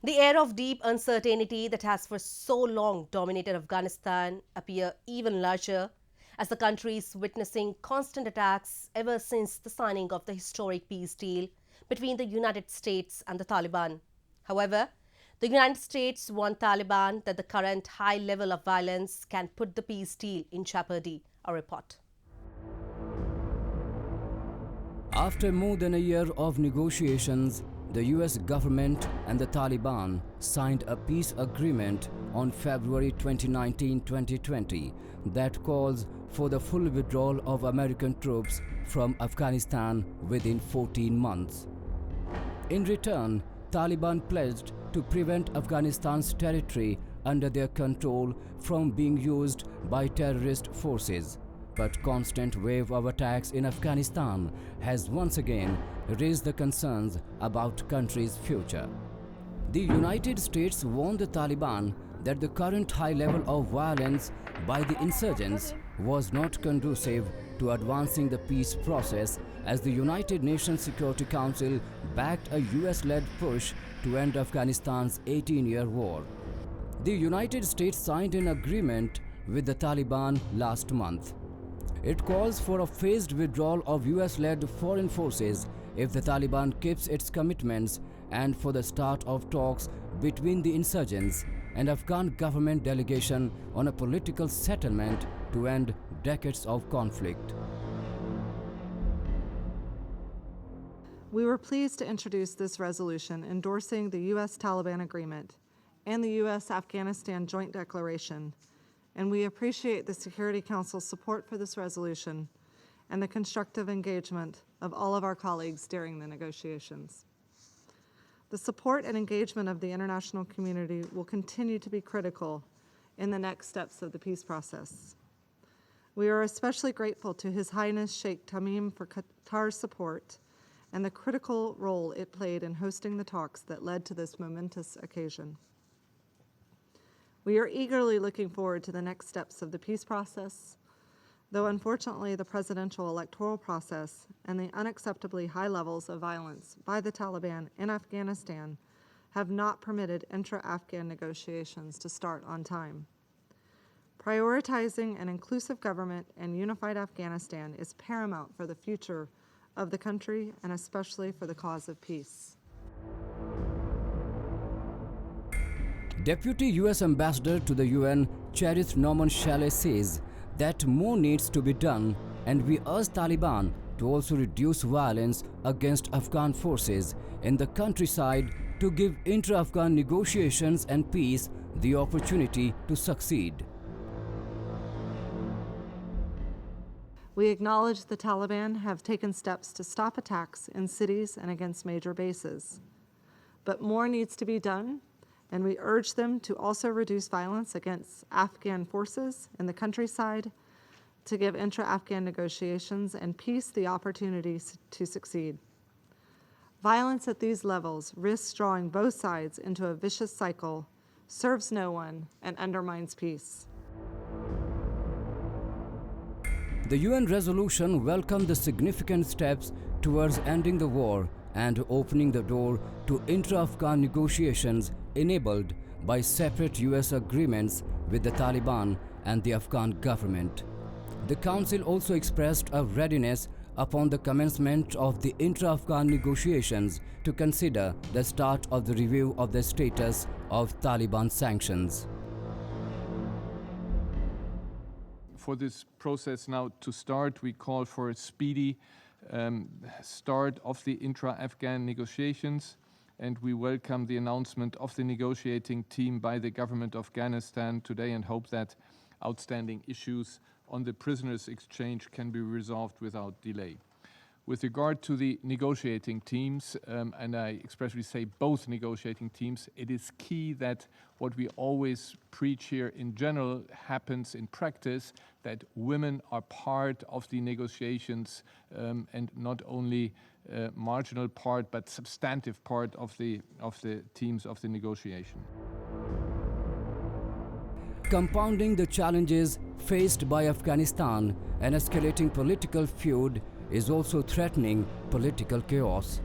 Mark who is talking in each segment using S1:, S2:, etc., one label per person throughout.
S1: The air of deep uncertainty that has for so long dominated Afghanistan appear even larger as the country is witnessing constant attacks ever since the signing of the historic peace deal between the United States and the Taliban. However, the United States warned Taliban that the current high level of violence can put the peace deal in jeopardy. A report.
S2: After more than a year of negotiations, the US government and the Taliban signed a peace agreement on February 2019-2020 that calls for the full withdrawal of American troops from Afghanistan within 14 months. In return, Taliban pledged to prevent Afghanistan's territory under their control from being used by terrorist forces. But constant wave of attacks in Afghanistan has once again raised the concerns about country's future. The United States warned the Taliban that the current high level of violence by the insurgents was not conducive to advancing the peace process, as the United Nations Security Council backed a US-led push to end Afghanistan's 18-year war. The United States signed an agreement with the Taliban last month. It calls for a phased withdrawal of US-led foreign forces if the Taliban keeps its commitments, and for the start of talks between the insurgents and Afghan government delegation on a political settlement to end decades of conflict.
S3: We were pleased to introduce this resolution endorsing the U.S.-Taliban agreement and the U.S.-Afghanistan Joint Declaration, and we appreciate the Security Council's support for this resolution and the constructive engagement of all of our colleagues during the negotiations. The support and engagement of the international community will continue to be critical in the next steps of the peace process. We are especially grateful to His Highness Sheikh Tamim for Qatar's support and the critical role it played in hosting the talks that led to this momentous occasion. We are eagerly looking forward to the next steps of the peace process, though unfortunately the presidential electoral process and the unacceptably high levels of violence by the Taliban in Afghanistan have not permitted intra-Afghan negotiations to start on time. Prioritizing an inclusive government and unified Afghanistan is paramount for the future of the country and especially for the cause of peace.
S2: Deputy US Ambassador to the UN, Cherith Norman Shelley, says that more needs to be done, and we urge Taliban to also reduce violence against Afghan forces in the countryside to give intra-Afghan negotiations and peace the opportunity to succeed.
S3: We acknowledge the Taliban have taken steps to stop attacks in cities and against major bases. But more needs to be done, and we urge them to also reduce violence against Afghan forces in the countryside to give intra-Afghan negotiations and peace the opportunity to succeed. Violence at these levels risks drawing both sides into a vicious cycle, serves no one, and undermines peace.
S2: The UN resolution welcomed the significant steps towards ending the war and opening the door to intra-Afghan negotiations enabled by separate US agreements with the Taliban and the Afghan government. The Council also expressed a readiness upon the commencement of the intra-Afghan negotiations to consider the start of the review of the status of Taliban sanctions.
S4: For this process now to start, we call for a speedy start of the intra-Afghan negotiations, and we welcome the announcement of the negotiating team by the government of Afghanistan today and hope that outstanding issues on the prisoners exchange can be resolved without delay. With regard to the negotiating teams, and I expressly say both negotiating teams, it is key that what we always preach here in general happens in practice, that women are part of the negotiations and not only a marginal part but substantive part of the teams of the negotiation.
S2: Compounding the challenges faced by Afghanistan, an escalating political feud is also threatening political chaos.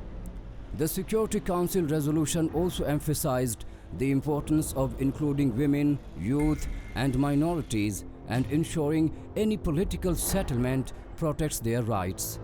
S2: The Security Council resolution also emphasized the importance of including women, youth and minorities and ensuring any political settlement protects their rights.